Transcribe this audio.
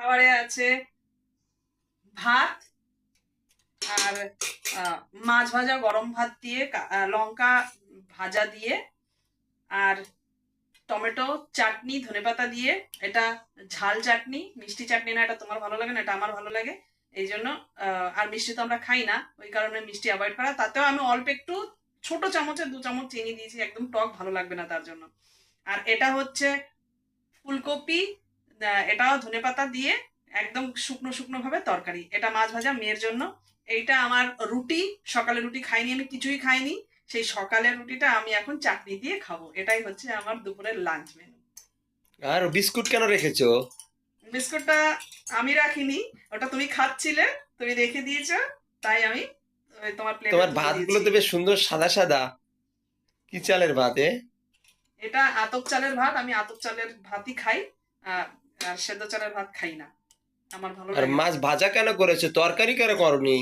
খাবারে আছে ভাত আর মাছ ভাজা, গরম ভাত দিয়ে লঙ্কা ভাজা দিয়ে, আর টমেটো চাটনি ধনেপাতা দিয়ে। এটা ঝাল চাটনি, মিষ্টি চাটনি না, এটা তোমার ভালো লাগে না, এটা আমার ভালো লাগে। এই জন্য আর মিষ্টি তো আমরা খাই না, ওই কারণে মিষ্টি অ্যাভয়েড করা। তাতেও আমি অল্প একটু ছোট চামচে 2 চামচ চিনি দিয়েছি, একদম টক ভালো লাগবে না তার জন্য। আর এটা হচ্ছে ফুলকপি, এটাও ধনেপাতা দিয়ে একদম শুকনো শুকনো ভাবে তরকারি। এটা মাছ ভাজা মেয়ের জন্য। এইটা আমার রুটি, সকালে রুটি খাইনি, আমি কিছুই খাইনি, সেই সকালের রুটিটা আমি এখন চাটনি দিয়ে খাবো। এটাই হচ্ছে আমার দুপুরের লাঞ্চ মেনু। আর বিস্কুট কেন রেখেছো? বিস্কুটটা আমি রাখিনি, ওটা তুমি খাচ্ছিলে, তুমি রেখে দিয়েছো, তাই আমি তোমার প্লেটে তোমার তুলে ভাতগুলো দিয়েছি। তো বেশ সুন্দর সাদা সাদা। কি চালের ভাত এ? এটা আতপ চালের ভাত, আমি আতপ চালের ভাতই খাই। আহ, আর সেদ্ধ চালের ভাত খাই না, আমার ভালো আর লাগে না। মাছ ভাজা কেন করেছো, তরকারি কেন করনি?